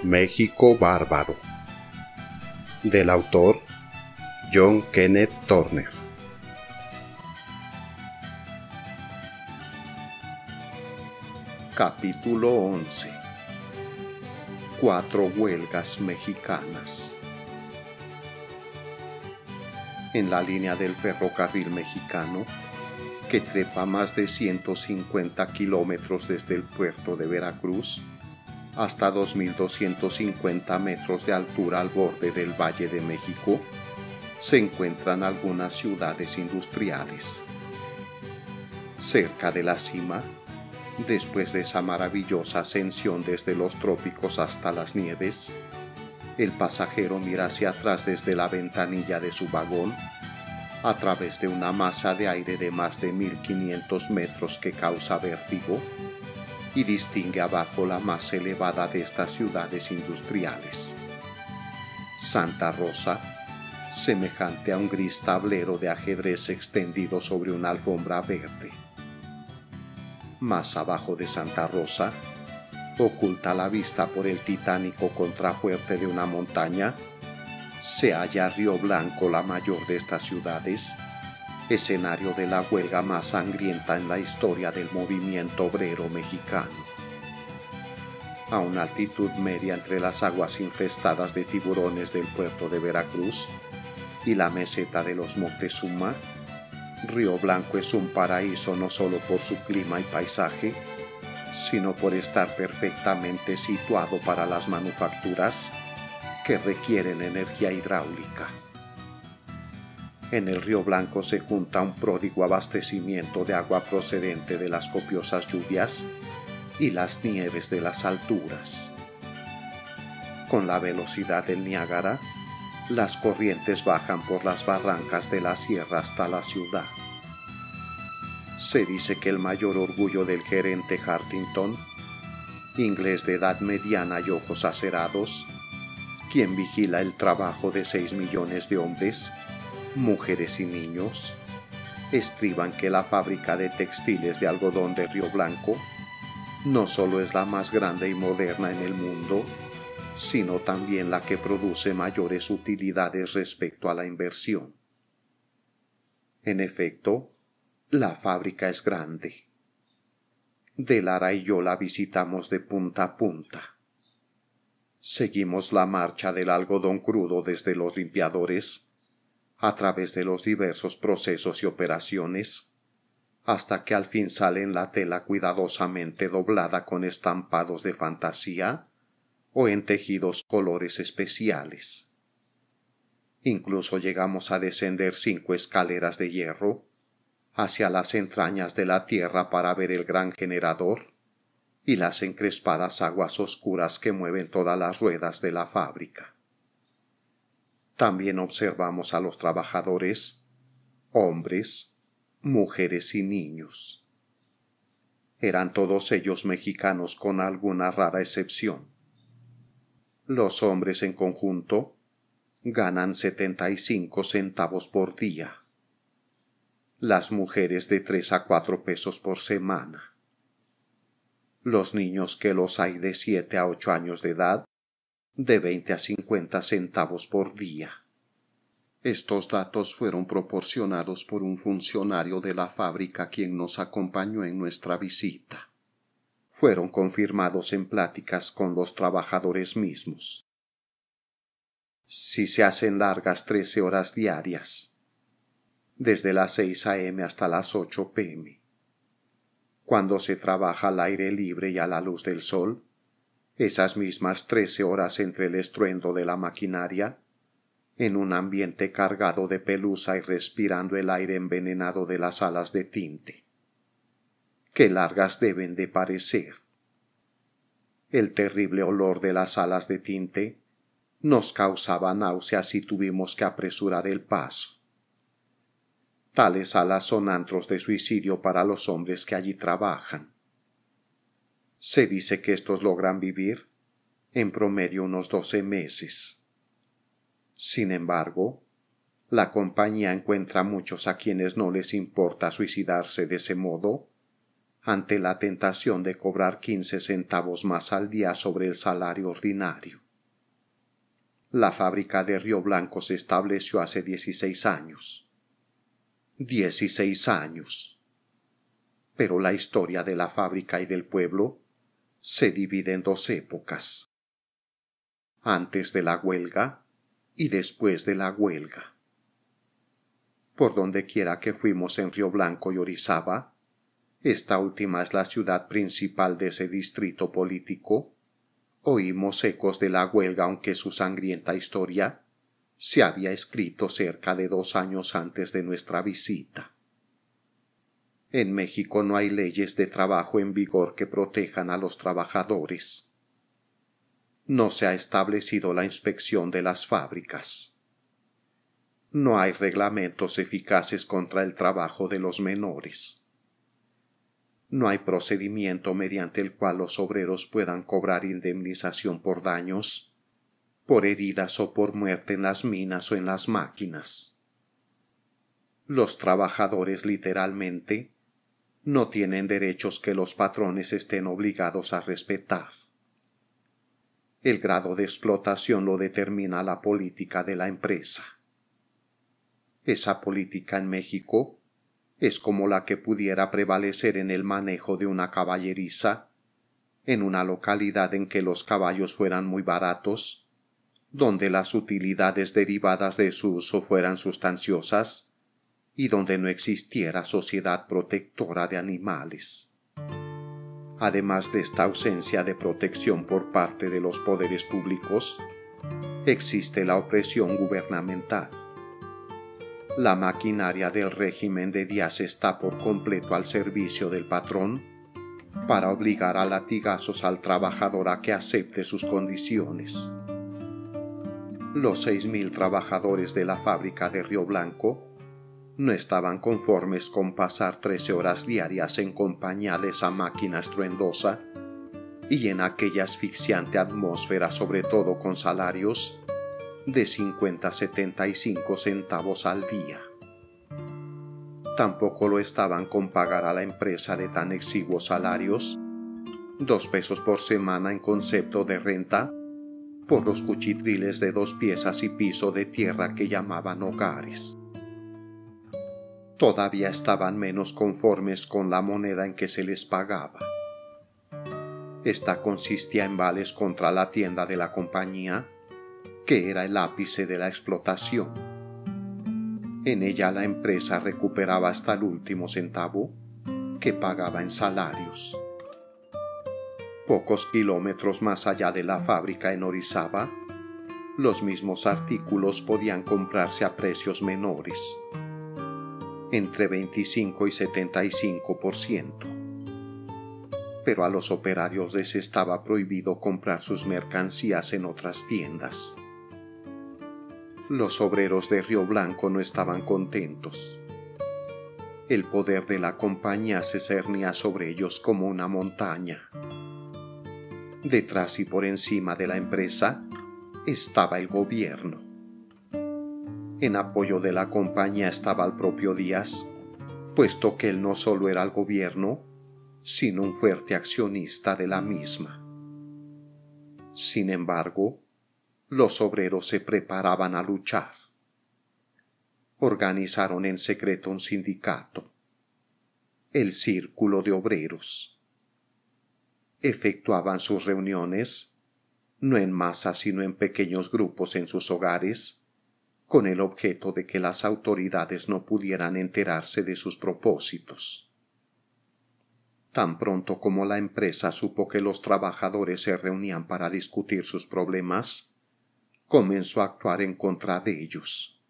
México bárbaro, del autor John Kenneth Turner. Capítulo 11. 4 huelgas mexicanas. En la línea del ferrocarril mexicano, que trepa más de 150 kilómetros desde el puerto de Veracruz hasta 2.250 metros de altura al borde del Valle de México, se encuentran algunas ciudades industriales. Cerca de la cima, después de esa maravillosa ascensión desde los trópicos hasta las nieves, el pasajero mira hacia atrás desde la ventanilla de su vagón, a través de una masa de aire de más de 1.500 metros que causa vértigo, y distingue abajo la más elevada de estas ciudades industriales. Santa Rosa, semejante a un gris tablero de ajedrez extendido sobre una alfombra verde. Más abajo de Santa Rosa, oculta la vista por el titánico contrafuerte de una montaña, se halla Río Blanco, la mayor de estas ciudades, escenario de la huelga más sangrienta en la historia del movimiento obrero mexicano. A una altitud media entre las aguas infestadas de tiburones del puerto de Veracruz y la meseta de los Moctezuma, Río Blanco es un paraíso no solo por su clima y paisaje, sino por estar perfectamente situado para las manufacturas que requieren energía hidráulica. En el Río Blanco se junta un pródigo abastecimiento de agua procedente de las copiosas lluvias y las nieves de las alturas. Con la velocidad del Niágara, las corrientes bajan por las barrancas de la sierra hasta la ciudad. Se dice que el mayor orgullo del gerente Hartington, inglés de edad mediana y ojos acerados, quien vigila el trabajo de 6 millones de hombres, mujeres y niños, estriban que la fábrica de textiles de algodón de Río Blanco no solo es la más grande y moderna en el mundo, sino también la que produce mayores utilidades respecto a la inversión. En efecto, la fábrica es grande. De Lara y yo la visitamos de punta a punta. Seguimos la marcha del algodón crudo desde los limpiadores, a través de los diversos procesos y operaciones, hasta que al fin sale en la tela cuidadosamente doblada con estampados de fantasía o en tejidos colores especiales. Incluso llegamos a descender 5 escaleras de hierro hacia las entrañas de la tierra para ver el gran generador y las encrespadas aguas oscuras que mueven todas las ruedas de la fábrica. También observamos a los trabajadores, hombres, mujeres y niños. Eran todos ellos mexicanos con alguna rara excepción. Los hombres en conjunto ganan 75 centavos por día. Las mujeres de 3 a 4 pesos por semana. Los niños, que los hay de 7 a 8 años de edad, de 20 a 50 centavos por día. Estos datos fueron proporcionados por un funcionario de la fábrica quien nos acompañó en nuestra visita. Fueron confirmados en pláticas con los trabajadores mismos. Si se hacen largas 13 horas diarias, desde las 6 a.m. hasta las 8 p.m. Cuando se trabaja al aire libre y a la luz del sol, esas mismas 13 horas entre el estruendo de la maquinaria, en un ambiente cargado de pelusa y respirando el aire envenenado de las salas de tinte. ¡Qué largas deben de parecer! El terrible olor de las salas de tinte nos causaba náuseas y tuvimos que apresurar el paso. Tales salas son antros de suicidio para los hombres que allí trabajan. Se dice que estos logran vivir, en promedio, unos 12 meses. Sin embargo, la compañía encuentra muchos a quienes no les importa suicidarse de ese modo, ante la tentación de cobrar 15 centavos más al día sobre el salario ordinario. La fábrica de Río Blanco se estableció hace 16 años. 16 años. Pero la historia de la fábrica y del pueblo se divide en dos épocas: antes de la huelga y después de la huelga. Por donde quiera que fuimos en Río Blanco y Orizaba, esta última es la ciudad principal de ese distrito político, oímos ecos de la huelga, aunque su sangrienta historia se había escrito cerca de 2 años antes de nuestra visita. En México no hay leyes de trabajo en vigor que protejan a los trabajadores. No se ha establecido la inspección de las fábricas. No hay reglamentos eficaces contra el trabajo de los menores. No hay procedimiento mediante el cual los obreros puedan cobrar indemnización por daños, por heridas o por muerte en las minas o en las máquinas. Los trabajadores literalmente no tienen derechos que los patrones estén obligados a respetar. El grado de explotación lo determina la política de la empresa. Esa política en México es como la que pudiera prevalecer en el manejo de una caballeriza, en una localidad en que los caballos fueran muy baratos, donde las utilidades derivadas de su uso fueran sustanciosas y donde no existiera sociedad protectora de animales. Además de esta ausencia de protección por parte de los poderes públicos, existe la opresión gubernamental. La maquinaria del régimen de Díaz está por completo al servicio del patrón para obligar a latigazos al trabajador a que acepte sus condiciones. Los 6,000 trabajadores de la fábrica de Río Blanco no estaban conformes con pasar 13 horas diarias en compañía de esa máquina estruendosa y en aquella asfixiante atmósfera, sobre todo con salarios de 50-75 centavos al día. Tampoco lo estaban con pagar a la empresa de tan exiguos salarios, 2 pesos por semana en concepto de renta, por los cuchitriles de 2 piezas y piso de tierra que llamaban hogares. Todavía estaban menos conformes con la moneda en que se les pagaba. Esta consistía en vales contra la tienda de la compañía, que era el ápice de la explotación. En ella la empresa recuperaba hasta el último centavo que pagaba en salarios. Pocos kilómetros más allá de la fábrica en Orizaba, los mismos artículos podían comprarse a precios menores, entre 25 y 75%. Pero a los operarios les estaba prohibido comprar sus mercancías en otras tiendas. Los obreros de Río Blanco no estaban contentos. El poder de la compañía se cernía sobre ellos como una montaña. Detrás y por encima de la empresa estaba el gobierno. En apoyo de la compañía estaba el propio Díaz, puesto que él no solo era el gobierno, sino un fuerte accionista de la misma. Sin embargo, los obreros se preparaban a luchar. Organizaron en secreto un sindicato, el Círculo de Obreros. Efectuaban sus reuniones, no en masa sino en pequeños grupos en sus hogares, con el objeto de que las autoridades no pudieran enterarse de sus propósitos. Tan pronto como la empresa supo que los trabajadores se reunían para discutir sus problemas, comenzó a actuar en contra de ellos.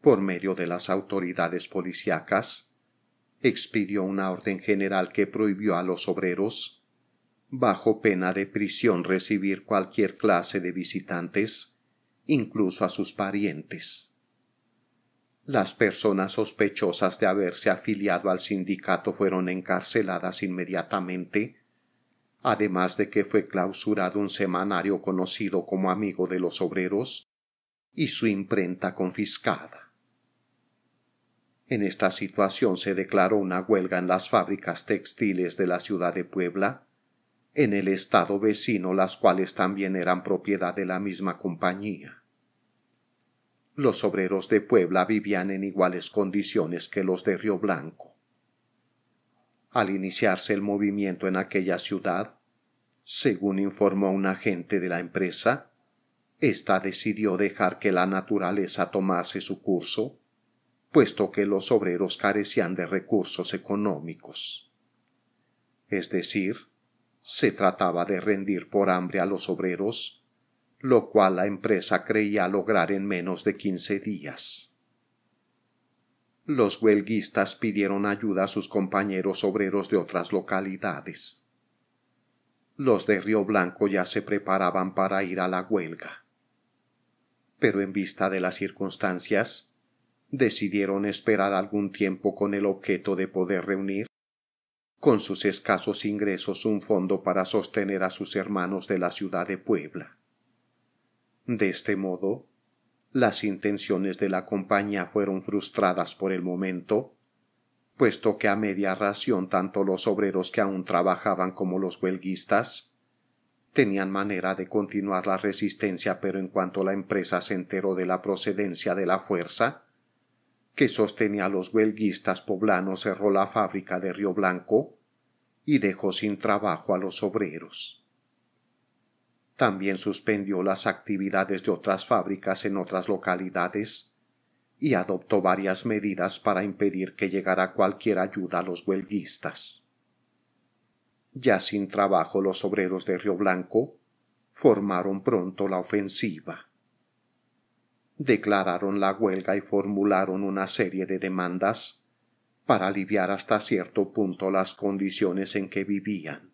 Por medio de las autoridades policíacas, expidió una orden general que prohibió a los obreros, bajo pena de prisión, recibir cualquier clase de visitantes, incluso a sus parientes. Las personas sospechosas de haberse afiliado al sindicato fueron encarceladas inmediatamente, además de que fue clausurado un semanario conocido como Amigo de los Obreros y su imprenta confiscada. En esta situación se declaró una huelga en las fábricas textiles de la ciudad de Puebla, en el estado vecino, las cuales también eran propiedad de la misma compañía. Los obreros de Puebla vivían en iguales condiciones que los de Río Blanco. Al iniciarse el movimiento en aquella ciudad, según informó un agente de la empresa, ésta decidió dejar que la naturaleza tomase su curso, puesto que los obreros carecían de recursos económicos. Es decir, se trataba de rendir por hambre a los obreros, lo cual la empresa creía lograr en menos de 15 días. Los huelguistas pidieron ayuda a sus compañeros obreros de otras localidades. Los de Río Blanco ya se preparaban para ir a la huelga. Pero en vista de las circunstancias, decidieron esperar algún tiempo con el objeto de poder reunir, con sus escasos ingresos, un fondo para sostener a sus hermanos de la ciudad de Puebla. De este modo, las intenciones de la compañía fueron frustradas por el momento, puesto que a media ración tanto los obreros que aún trabajaban como los huelguistas tenían manera de continuar la resistencia, pero en cuanto la empresa se enteró de la procedencia de la fuerza que sostenía a los huelguistas poblanos, cerró la fábrica de Río Blanco y dejó sin trabajo a los obreros. También suspendió las actividades de otras fábricas en otras localidades y adoptó varias medidas para impedir que llegara cualquier ayuda a los huelguistas. Ya sin trabajo, los obreros de Río Blanco formaron pronto la ofensiva. Declararon la huelga y formularon una serie de demandas para aliviar hasta cierto punto las condiciones en que vivían.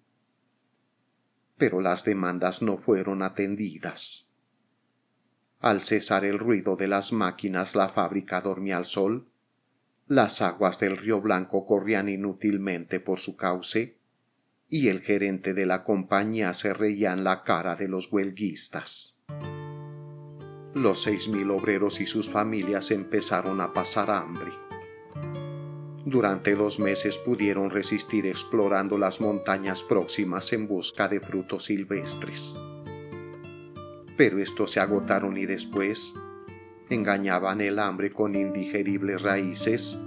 Pero las demandas no fueron atendidas. Al cesar el ruido de las máquinas, la fábrica dormía al sol, las aguas del Río Blanco corrían inútilmente por su cauce, y el gerente de la compañía se reía en la cara de los huelguistas. Los 6,000 obreros y sus familias empezaron a pasar hambre. Durante 2 meses pudieron resistir explorando las montañas próximas en busca de frutos silvestres. Pero estos se agotaron y después engañaban el hambre con indigeribles raíces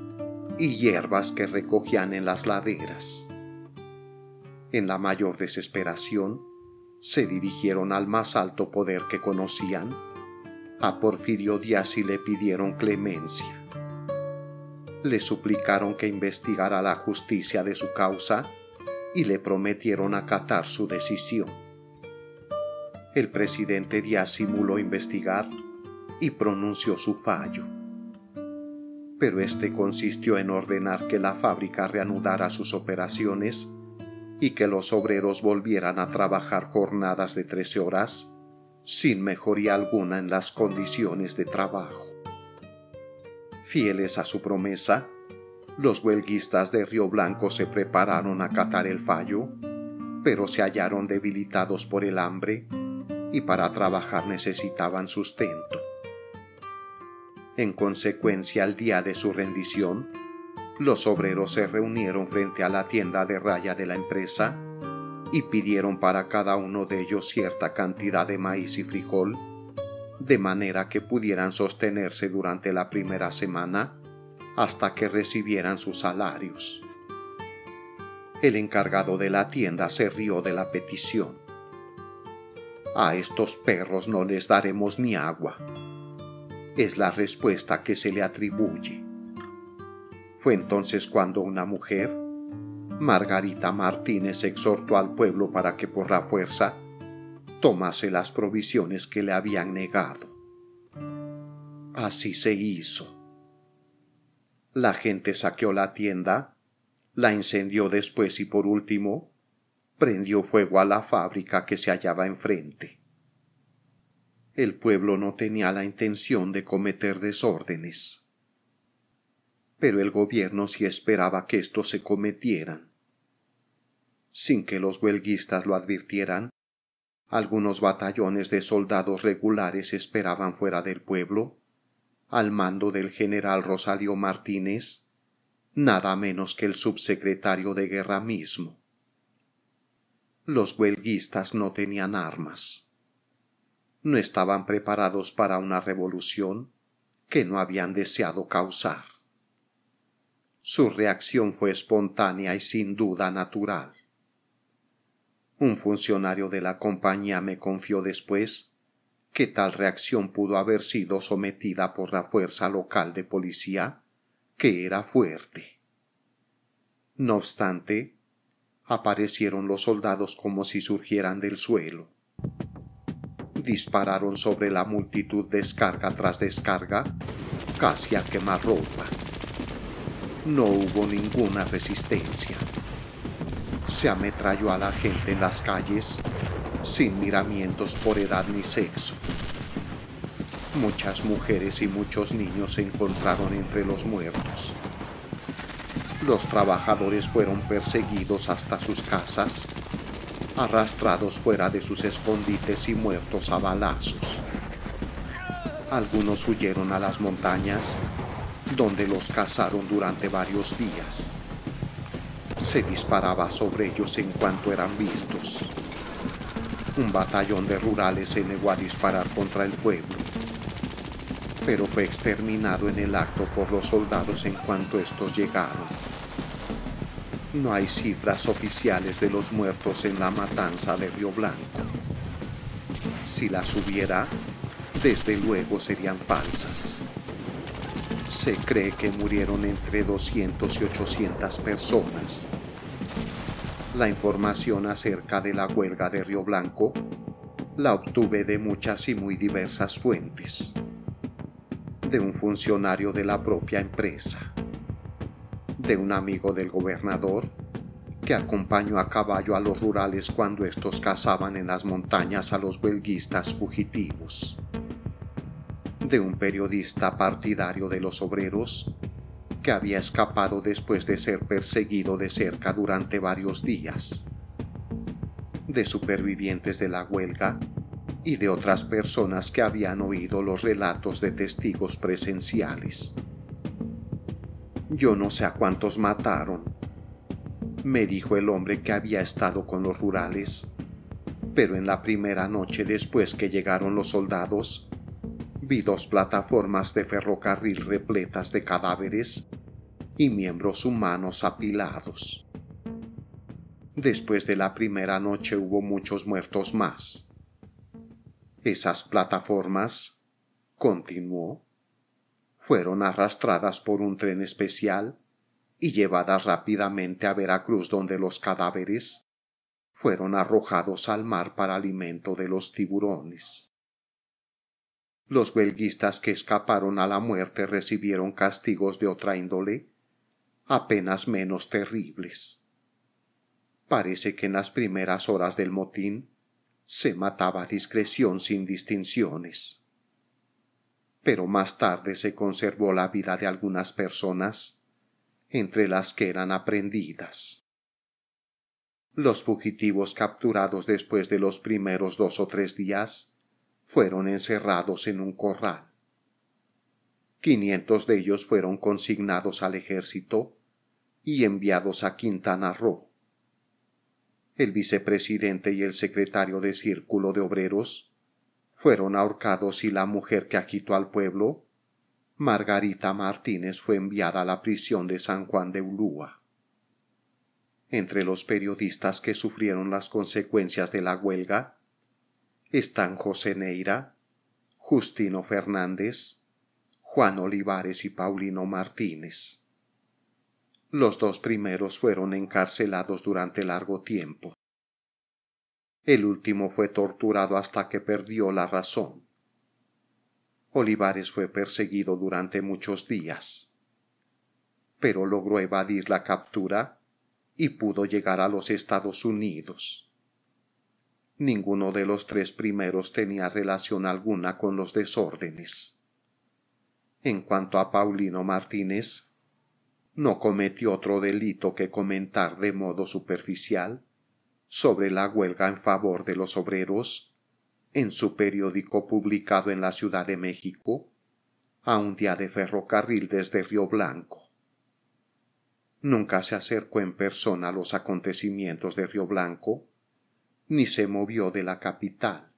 y hierbas que recogían en las laderas. En la mayor desesperación, se dirigieron al más alto poder que conocían, a Porfirio Díaz, y le pidieron clemencia. Le suplicaron que investigara la justicia de su causa y le prometieron acatar su decisión. El presidente Díaz simuló investigar y pronunció su fallo. Pero este consistió en ordenar que la fábrica reanudara sus operaciones y que los obreros volvieran a trabajar jornadas de 13 horas, sin mejoría alguna en las condiciones de trabajo. Fieles a su promesa, los huelguistas de Río Blanco se prepararon a acatar el fallo, pero se hallaron debilitados por el hambre y para trabajar necesitaban sustento. En consecuencia, al día de su rendición, los obreros se reunieron frente a la tienda de raya de la empresa y pidieron para cada uno de ellos cierta cantidad de maíz y frijol, de manera que pudieran sostenerse durante la primera semana hasta que recibieran sus salarios. El encargado de la tienda se rió de la petición. «A estos perros no les daremos ni agua», es la respuesta que se le atribuye. Fue entonces cuando una mujer, Margarita Martínez, exhortó al pueblo para que por la fuerza tomase las provisiones que le habían negado. Así se hizo. La gente saqueó la tienda, la incendió después y por último prendió fuego a la fábrica que se hallaba enfrente. El pueblo no tenía la intención de cometer desórdenes, pero el gobierno sí esperaba que estos se cometieran. Sin que los huelguistas lo advirtieran, algunos batallones de soldados regulares esperaban fuera del pueblo, al mando del general Rosalio Martínez, nada menos que el subsecretario de Guerra mismo. Los huelguistas no tenían armas. No estaban preparados para una revolución que no habían deseado causar. Su reacción fue espontánea y sin duda natural. Un funcionario de la compañía me confió después que tal reacción pudo haber sido sometida por la fuerza local de policía, que era fuerte. No obstante, aparecieron los soldados como si surgieran del suelo. Dispararon sobre la multitud descarga tras descarga, casi a quemarropa. No hubo ninguna resistencia. Se ametralló a la gente en las calles, sin miramientos por edad ni sexo. Muchas mujeres y muchos niños se encontraron entre los muertos. Los trabajadores fueron perseguidos hasta sus casas, arrastrados fuera de sus escondites y muertos a balazos. Algunos huyeron a las montañas, donde los cazaron durante varios días. Se disparaba sobre ellos en cuanto eran vistos. Un batallón de rurales se negó a disparar contra el pueblo, pero fue exterminado en el acto por los soldados en cuanto estos llegaron. No hay cifras oficiales de los muertos en la matanza de Río Blanco. Si las hubiera, desde luego serían falsas. Se cree que murieron entre 200 y 800 personas. La información acerca de la huelga de Río Blanco la obtuve de muchas y muy diversas fuentes. De un funcionario de la propia empresa, de un amigo del gobernador que acompañó a caballo a los rurales cuando estos cazaban en las montañas a los huelguistas fugitivos, de un periodista partidario de los obreros que había escapado después de ser perseguido de cerca durante varios días, de supervivientes de la huelga y de otras personas que habían oído los relatos de testigos presenciales. Yo no sé a cuántos mataron, me dijo el hombre que había estado con los rurales, pero en la primera noche después que llegaron los soldados, vi 2 plataformas de ferrocarril repletas de cadáveres y miembros humanos apilados. Después de la primera noche hubo muchos muertos más. Esas plataformas, continuó, fueron arrastradas por un tren especial y llevadas rápidamente a Veracruz, donde los cadáveres fueron arrojados al mar para alimento de los tiburones. Los huelguistas que escaparon a la muerte recibieron castigos de otra índole, apenas menos terribles. Parece que en las primeras horas del motín se mataba a discreción sin distinciones. Pero más tarde se conservó la vida de algunas personas, entre las que eran aprehendidas. Los fugitivos capturados después de los primeros 2 o 3 días fueron encerrados en un corral. 500 de ellos fueron consignados al ejército y enviados a Quintana Roo. El vicepresidente y el secretario de Círculo de Obreros fueron ahorcados y la mujer que agitó al pueblo, Margarita Martínez, fue enviada a la prisión de San Juan de Ulúa. Entre los periodistas que sufrieron las consecuencias de la huelga están José Neira, Justino Fernández, Juan Olivares y Paulino Martínez. Los 2 primeros fueron encarcelados durante largo tiempo. El último fue torturado hasta que perdió la razón. Olivares fue perseguido durante muchos días, pero logró evadir la captura y pudo llegar a los Estados Unidos. Ninguno de los 3 primeros tenía relación alguna con los desórdenes. En cuanto a Paulino Martínez, no cometió otro delito que comentar de modo superficial sobre la huelga en favor de los obreros en su periódico publicado en la Ciudad de México a un día de ferrocarril desde Río Blanco. Nunca se acercó en persona a los acontecimientos de Río Blanco, ni se movió de la capital.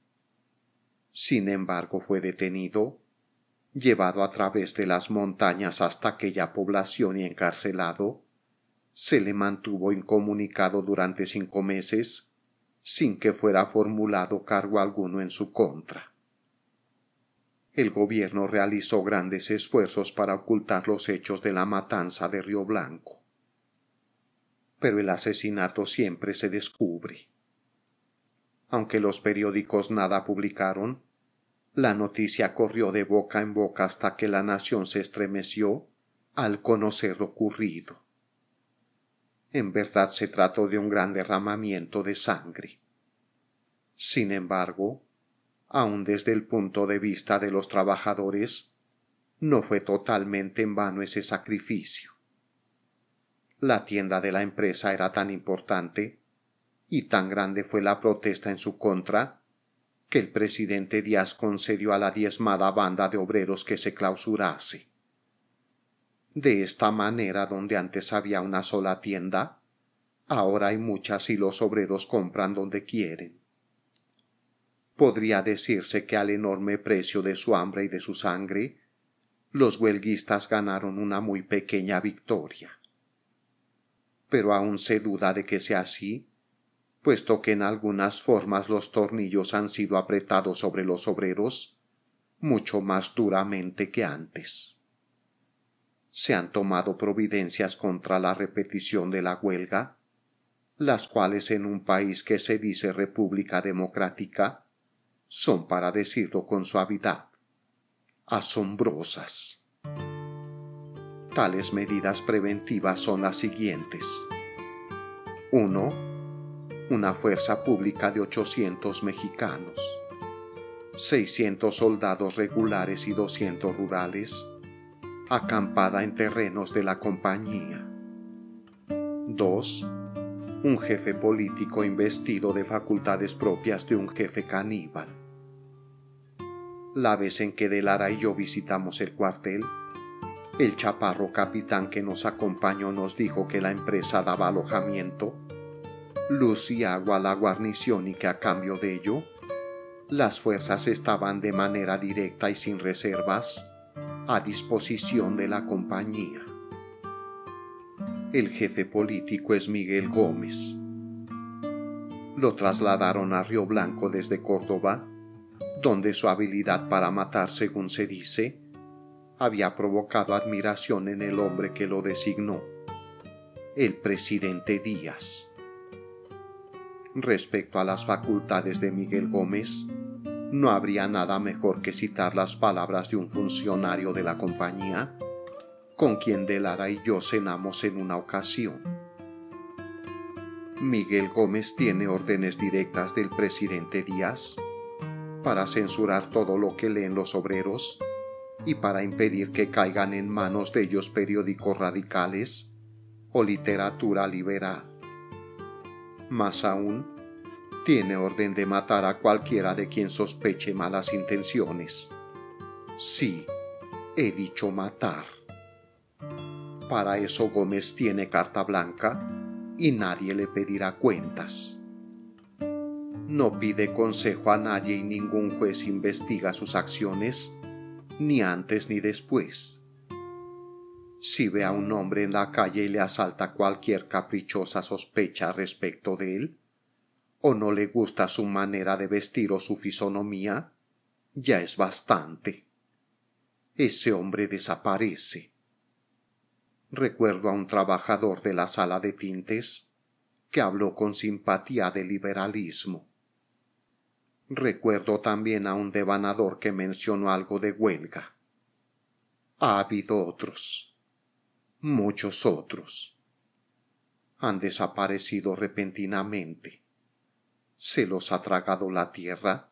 Sin embargo, fue detenido, llevado a través de las montañas hasta aquella población y encarcelado. Se le mantuvo incomunicado durante 5 meses, sin que fuera formulado cargo alguno en su contra. El gobierno realizó grandes esfuerzos para ocultar los hechos de la matanza de Río Blanco. Pero el asesinato siempre se descubre. Aunque los periódicos nada publicaron, la noticia corrió de boca en boca hasta que la nación se estremeció al conocer lo ocurrido. En verdad se trató de un gran derramamiento de sangre. Sin embargo, aun desde el punto de vista de los trabajadores, no fue totalmente en vano ese sacrificio. La tienda de la empresa era tan importante y tan grande fue la protesta en su contra que el presidente Díaz concedió a la diezmada banda de obreros que se clausurase. De esta manera, donde antes había una sola tienda, ahora hay muchas y los obreros compran donde quieren. Podría decirse que al enorme precio de su hambre y de su sangre, los huelguistas ganaron una muy pequeña victoria. Pero aún se duda de que sea así, puesto que en algunas formas los tornillos han sido apretados sobre los obreros mucho más duramente que antes. Se han tomado providencias contra la repetición de la huelga, las cuales en un país que se dice República Democrática son, para decirlo con suavidad, asombrosas. Tales medidas preventivas son las siguientes. 1. Una fuerza pública de 800 mexicanos, 600 soldados regulares y 200 rurales, acampada en terrenos de la compañía. 2. Un jefe político investido de facultades propias de un jefe caníbal. La vez en que de Lara y yo visitamos el cuartel, el chaparro capitán que nos acompañó nos dijo que la empresa daba alojamiento, luz y agua a la guarnición y que a cambio de ello, las fuerzas estaban de manera directa y sin reservas a disposición de la compañía. El jefe político es Miguel Gómez. Lo trasladaron a Río Blanco desde Córdoba, donde su habilidad para matar, según se dice, había provocado admiración en el hombre que lo designó, el presidente Díaz. Respecto a las facultades de Miguel Gómez, no habría nada mejor que citar las palabras de un funcionario de la compañía, con quien de Lara y yo cenamos en una ocasión. Miguel Gómez tiene órdenes directas del presidente Díaz para censurar todo lo que leen los obreros y para impedir que caigan en manos de ellos periódicos radicales o literatura liberal. Más aún, tiene orden de matar a cualquiera de quien sospeche malas intenciones. Sí, he dicho matar. Para eso Gómez tiene carta blanca y nadie le pedirá cuentas. No pide consejo a nadie y ningún juez investiga sus acciones, ni antes ni después. Si ve a un hombre en la calle y le asalta cualquier caprichosa sospecha respecto de él, o no le gusta su manera de vestir o su fisonomía, ya es bastante. Ese hombre desaparece. Recuerdo a un trabajador de la sala de tintes que habló con simpatía del liberalismo. Recuerdo también a un devanador que mencionó algo de huelga. Ha habido otros. Muchos otros. Han desaparecido repentinamente. Se los ha tragado la tierra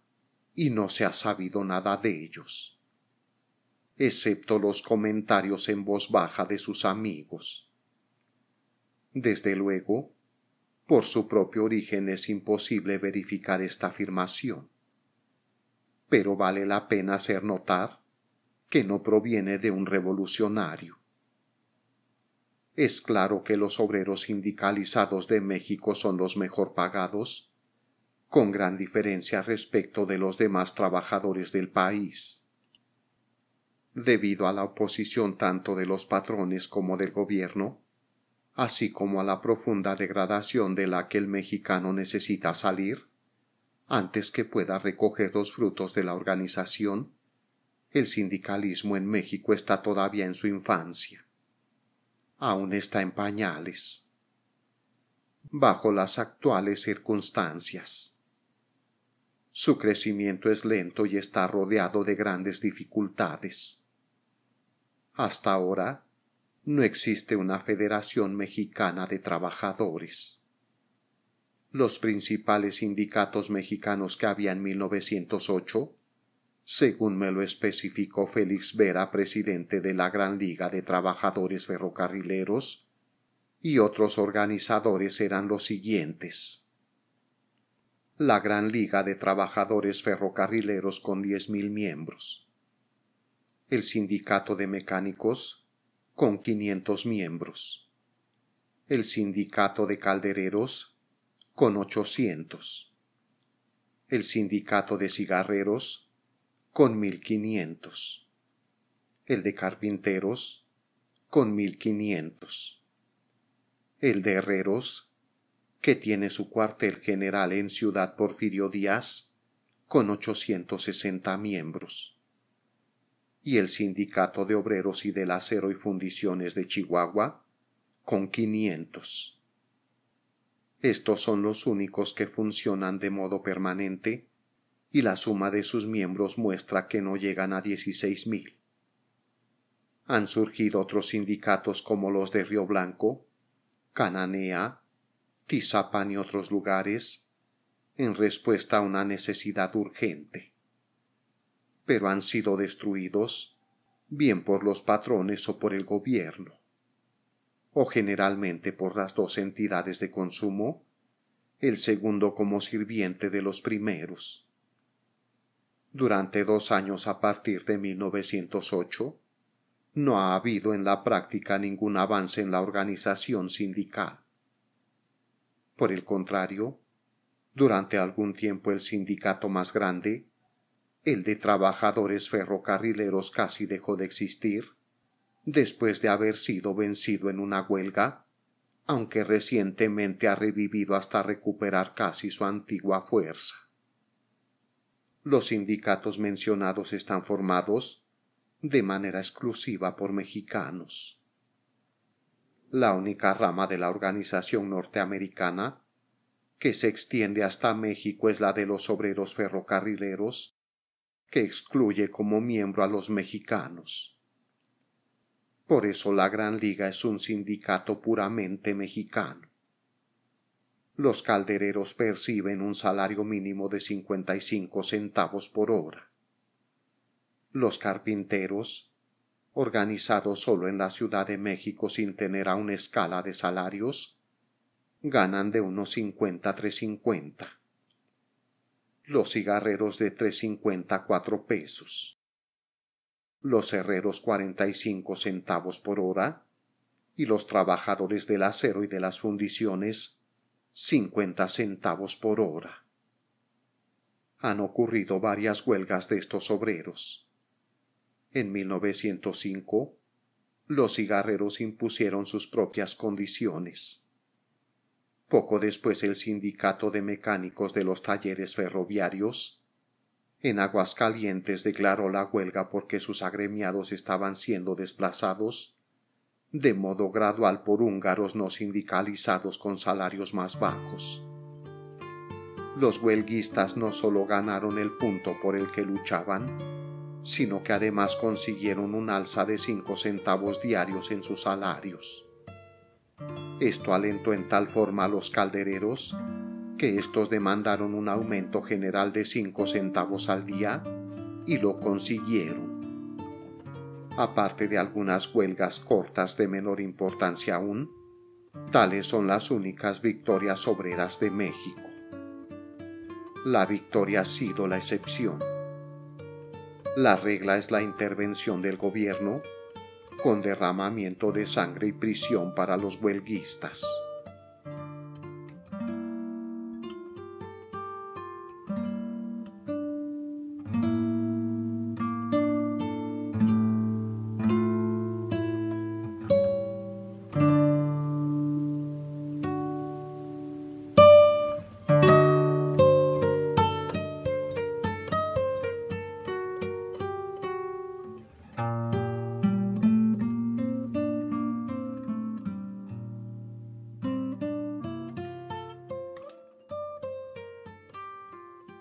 y no se ha sabido nada de ellos, excepto los comentarios en voz baja de sus amigos. Desde luego, por su propio origen es imposible verificar esta afirmación, pero vale la pena hacer notar que no proviene de un revolucionario. Es claro que los obreros sindicalizados de México son los mejor pagados, con gran diferencia respecto de los demás trabajadores del país. Debido a la oposición tanto de los patrones como del gobierno, así como a la profunda degradación de la que el mexicano necesita salir, antes que pueda recoger los frutos de la organización, el sindicalismo en México está todavía en su infancia. Aún está en pañales. Bajo las actuales circunstancias, su crecimiento es lento y está rodeado de grandes dificultades. Hasta ahora, no existe una Federación Mexicana de Trabajadores. Los principales sindicatos mexicanos que había en 1908, según me lo especificó Félix Vera, presidente de la Gran Liga de Trabajadores Ferrocarrileros, y otros organizadores eran los siguientes: la Gran Liga de Trabajadores Ferrocarrileros con 10,000 miembros, el Sindicato de Mecánicos con 500 miembros, el Sindicato de Caldereros con 800, el Sindicato de Cigarreros con 1,500, el de Carpinteros con 1,500, el de Herreros, que tiene su cuartel general en Ciudad Porfirio Díaz, con 860 miembros, y el Sindicato de Obreros y del Acero y Fundiciones de Chihuahua, con 500. Estos son los únicos que funcionan de modo permanente, y la suma de sus miembros muestra que no llegan a 16,000. Han surgido otros sindicatos como los de Río Blanco, Cananea, Tizapán y otros lugares, en respuesta a una necesidad urgente. Pero han sido destruidos, bien por los patrones o por el gobierno, o generalmente por las dos entidades de consumo, el segundo como sirviente de los primeros. Durante 2 años a partir de 1908, no ha habido en la práctica ningún avance en la organización sindical. Por el contrario, durante algún tiempo el sindicato más grande, el de trabajadores ferrocarrileros, casi dejó de existir, después de haber sido vencido en una huelga, aunque recientemente ha revivido hasta recuperar casi su antigua fuerza. Los sindicatos mencionados están formados de manera exclusiva por mexicanos. La única rama de la organización norteamericana que se extiende hasta México es la de los obreros ferrocarrileros, que excluye como miembro a los mexicanos. Por eso la Gran Liga es un sindicato puramente mexicano. Los caldereros perciben un salario mínimo de 55 centavos por hora. Los carpinteros, organizados solo en la Ciudad de México sin tener aún escala de salarios, ganan de unos 50 a 3.50. Los cigarreros de 3.50 a 4 pesos. Los herreros 45 centavos por hora y los trabajadores del acero y de las fundiciones 50 centavos por hora. Han ocurrido varias huelgas de estos obreros. En 1905, los cigarreros impusieron sus propias condiciones. Poco después el Sindicato de Mecánicos de los Talleres Ferroviarios en Aguascalientes declaró la huelga porque sus agremiados estaban siendo desplazados de modo gradual por húngaros no sindicalizados con salarios más bajos. Los huelguistas no solo ganaron el punto por el que luchaban, sino que además consiguieron un alza de 5 centavos diarios en sus salarios. Esto alentó en tal forma a los caldereros que éstos demandaron un aumento general de 5 centavos al día y lo consiguieron. Aparte de algunas huelgas cortas de menor importancia aún, tales son las únicas victorias obreras de México. La victoria ha sido la excepción. La regla es la intervención del gobierno con derramamiento de sangre y prisión para los huelguistas.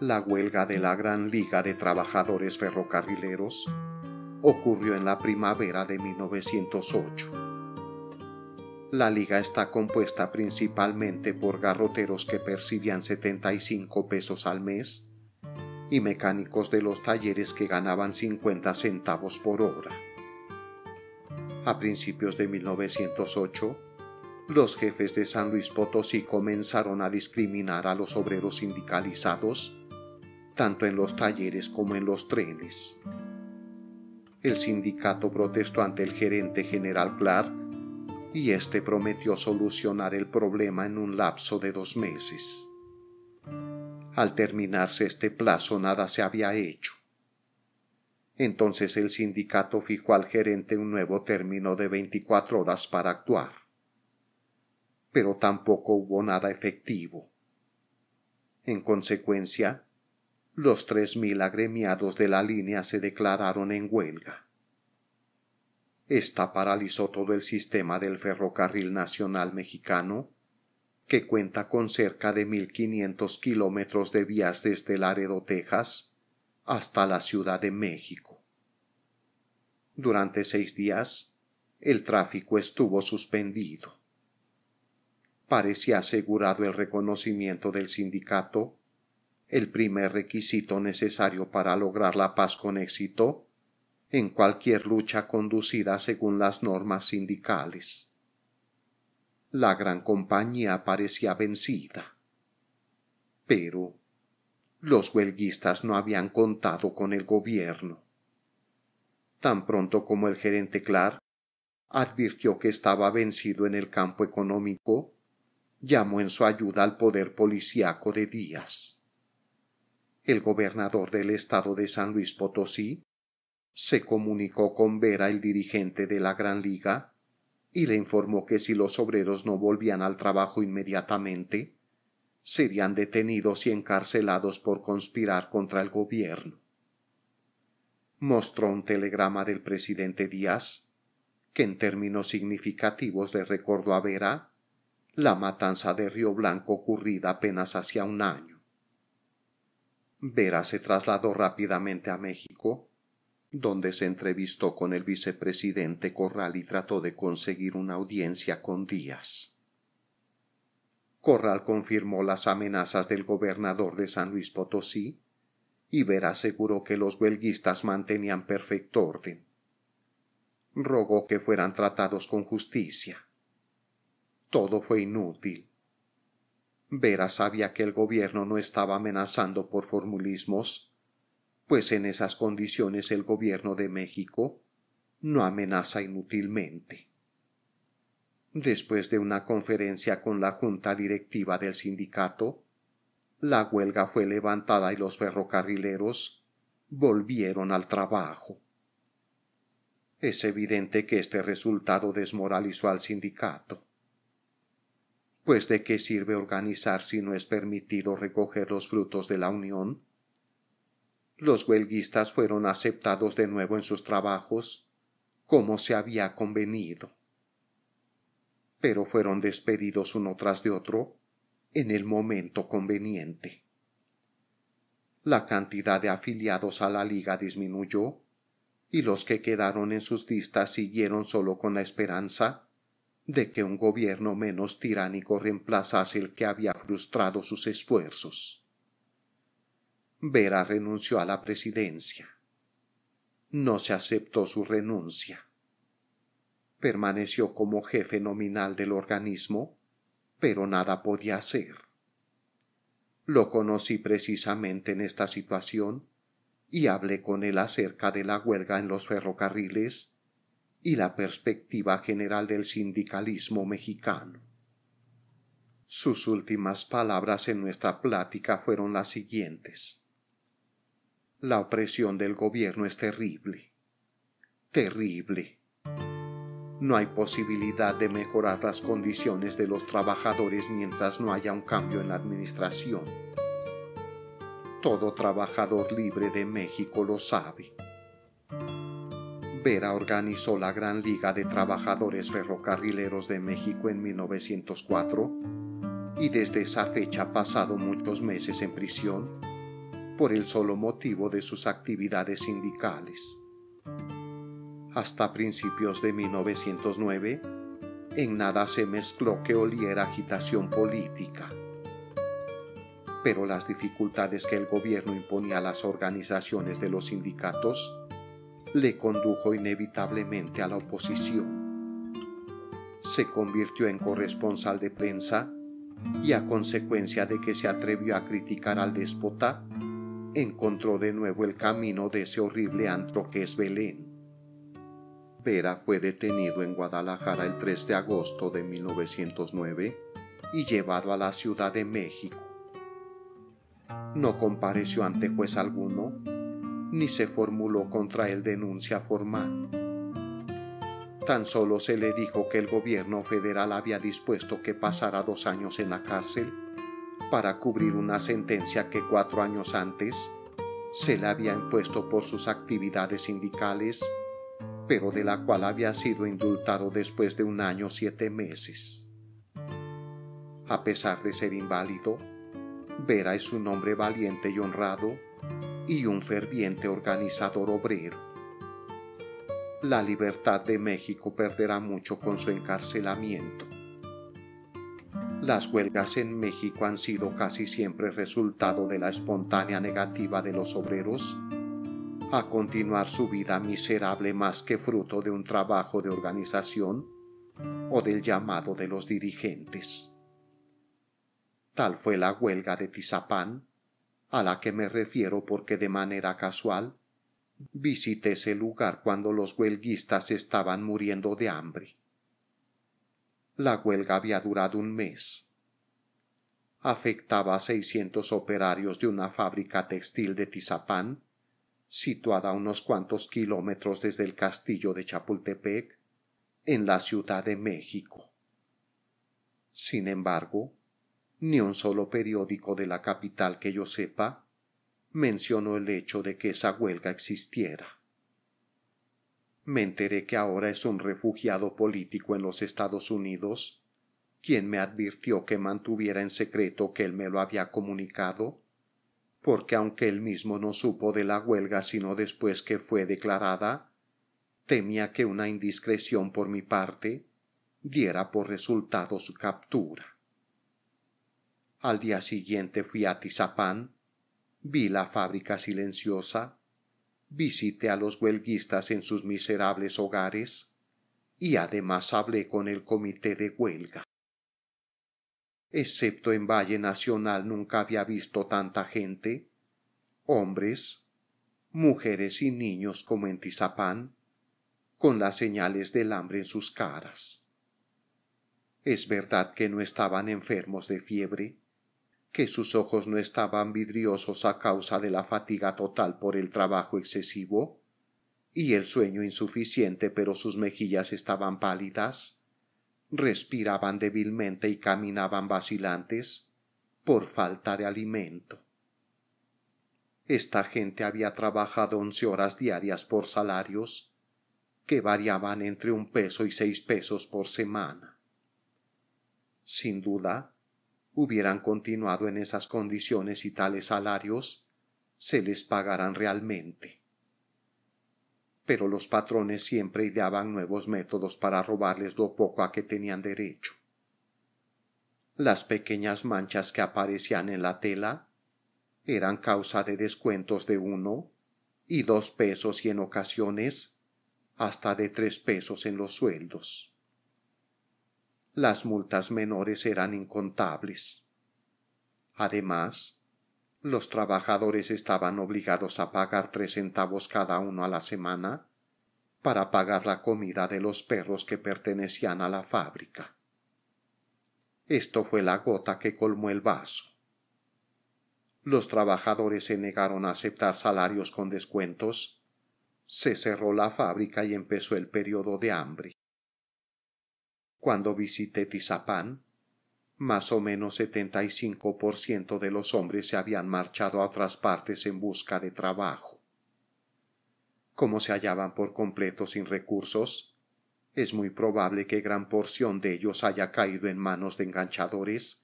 La huelga de la Gran Liga de Trabajadores Ferrocarrileros ocurrió en la primavera de 1908. La liga está compuesta principalmente por garroteros que percibían 75 pesos al mes y mecánicos de los talleres que ganaban 50 centavos por hora. A principios de 1908, los jefes de San Luis Potosí comenzaron a discriminar a los obreros sindicalizados tanto en los talleres como en los trenes. El sindicato protestó ante el gerente general Clark y este prometió solucionar el problema en un lapso de 2 meses. Al terminarse este plazo nada se había hecho. Entonces el sindicato fijó al gerente un nuevo término de 24 horas para actuar. Pero tampoco hubo nada efectivo. En consecuencia, los 3.000 agremiados de la línea se declararon en huelga. Esta paralizó todo el sistema del Ferrocarril Nacional Mexicano, que cuenta con cerca de 1.500 kilómetros de vías desde Laredo, Texas, hasta la Ciudad de México. Durante 6 días, el tráfico estuvo suspendido. Parecía asegurado el reconocimiento del sindicato, el primer requisito necesario para lograr la paz con éxito en cualquier lucha conducida según las normas sindicales. La gran compañía parecía vencida. Pero los huelguistas no habían contado con el gobierno. Tan pronto como el gerente Clark advirtió que estaba vencido en el campo económico, llamó en su ayuda al poder policíaco de Díaz. El gobernador del estado de San Luis Potosí se comunicó con Vera, el dirigente de la Gran Liga, y le informó que si los obreros no volvían al trabajo inmediatamente, serían detenidos y encarcelados por conspirar contra el gobierno. Mostró un telegrama del presidente Díaz, que en términos significativos le recordó a Vera la matanza de Río Blanco ocurrida apenas hacía un año. Vera se trasladó rápidamente a México, donde se entrevistó con el vicepresidente Corral y trató de conseguir una audiencia con Díaz. Corral confirmó las amenazas del gobernador de San Luis Potosí y Vera aseguró que los huelguistas mantenían perfecto orden. Rogó que fueran tratados con justicia. Todo fue inútil. Vera sabía que el gobierno no estaba amenazando por formulismos, pues en esas condiciones el gobierno de México no amenaza inútilmente. Después de una conferencia con la junta directiva del sindicato, la huelga fue levantada y los ferrocarrileros volvieron al trabajo. Es evidente que este resultado desmoralizó al sindicato. Pues ¿de qué sirve organizar si no es permitido recoger los frutos de la unión? Los huelguistas fueron aceptados de nuevo en sus trabajos, como se había convenido. Pero fueron despedidos uno tras de otro en el momento conveniente. La cantidad de afiliados a la liga disminuyó, y los que quedaron en sus listas siguieron solo con la esperanza de que un gobierno menos tiránico reemplazase el que había frustrado sus esfuerzos. Vera renunció a la presidencia. No se aceptó su renuncia. Permaneció como jefe nominal del organismo, pero nada podía hacer. Lo conocí precisamente en esta situación y hablé con él acerca de la huelga en los ferrocarriles y la perspectiva general del sindicalismo mexicano. Sus últimas palabras en nuestra plática fueron las siguientes: la opresión del gobierno es terrible, terrible. No hay posibilidad de mejorar las condiciones de los trabajadores mientras no haya un cambio en la administración. Todo trabajador libre de México lo sabe. Vera organizó la Gran Liga de Trabajadores Ferrocarrileros de México en 1904 y desde esa fecha ha pasado muchos meses en prisión por el solo motivo de sus actividades sindicales. Hasta principios de 1909, en nada se mezcló que oliera agitación política. Pero las dificultades que el gobierno imponía a las organizaciones de los sindicatos le condujo inevitablemente a la oposición. Se convirtió en corresponsal de prensa y, a consecuencia de que se atrevió a criticar al déspota, encontró de nuevo el camino de ese horrible antro que es Belén. Vera fue detenido en Guadalajara el 3 de agosto de 1909 y llevado a la Ciudad de México. No compareció ante juez alguno, ni se formuló contra él denuncia formal. Tan solo se le dijo que el gobierno federal había dispuesto que pasara 2 años en la cárcel para cubrir una sentencia que 4 años antes se le había impuesto por sus actividades sindicales, pero de la cual había sido indultado después de 1 año 7 meses. A pesar de ser inválido, Vera es un hombre valiente y honrado y un ferviente organizador obrero. La libertad de México perderá mucho con su encarcelamiento. Las huelgas en México han sido casi siempre resultado de la espontánea negativa de los obreros a continuar su vida miserable más que fruto de un trabajo de organización o del llamado de los dirigentes. Tal fue la huelga de Tizapán, a la que me refiero porque de manera casual visité ese lugar cuando los huelguistas estaban muriendo de hambre. La huelga había durado 1 mes. Afectaba a 600 operarios de una fábrica textil de Tizapán, situada a unos cuantos kilómetros desde el castillo de Chapultepec, en la Ciudad de México. Sin embargo, ni un solo periódico de la capital que yo sepa mencionó el hecho de que esa huelga existiera. Me enteré que ahora es un refugiado político en los Estados Unidos, quien me advirtió que mantuviera en secreto que él me lo había comunicado, porque aunque él mismo no supo de la huelga sino después que fue declarada, temía que una indiscreción por mi parte diera por resultado su captura. Al día siguiente fui a Tizapán, vi la fábrica silenciosa, visité a los huelguistas en sus miserables hogares y además hablé con el comité de huelga. Excepto en Valle Nacional nunca había visto tanta gente, hombres, mujeres y niños como en Tizapán, con las señales del hambre en sus caras. Es verdad que no estaban enfermos de fiebre, que sus ojos no estaban vidriosos a causa de la fatiga total por el trabajo excesivo y el sueño insuficiente, pero sus mejillas estaban pálidas, respiraban débilmente y caminaban vacilantes por falta de alimento. Esta gente había trabajado 11 horas diarias por salarios que variaban entre 1 peso y 6 pesos por semana. Sin duda, hubieran continuado en esas condiciones y tales salarios se les pagaran realmente. Pero los patrones siempre ideaban nuevos métodos para robarles lo poco a que tenían derecho. Las pequeñas manchas que aparecían en la tela eran causa de descuentos de 1 y 2 pesos y en ocasiones hasta de 3 pesos en los sueldos. Las multas menores eran incontables. Además, Los trabajadores estaban obligados a pagar 3 centavos cada uno a la semana para pagar la comida de los perros que pertenecían a la fábrica. Esto fue la gota que colmó el vaso. Los trabajadores se negaron a aceptar salarios con descuentos. Se cerró la fábrica y empezó el periodo de hambre. Cuando visité Tizapán, más o menos 75% de los hombres se habían marchado a otras partes en busca de trabajo. Como se hallaban por completo sin recursos, es muy probable que gran porción de ellos haya caído en manos de enganchadores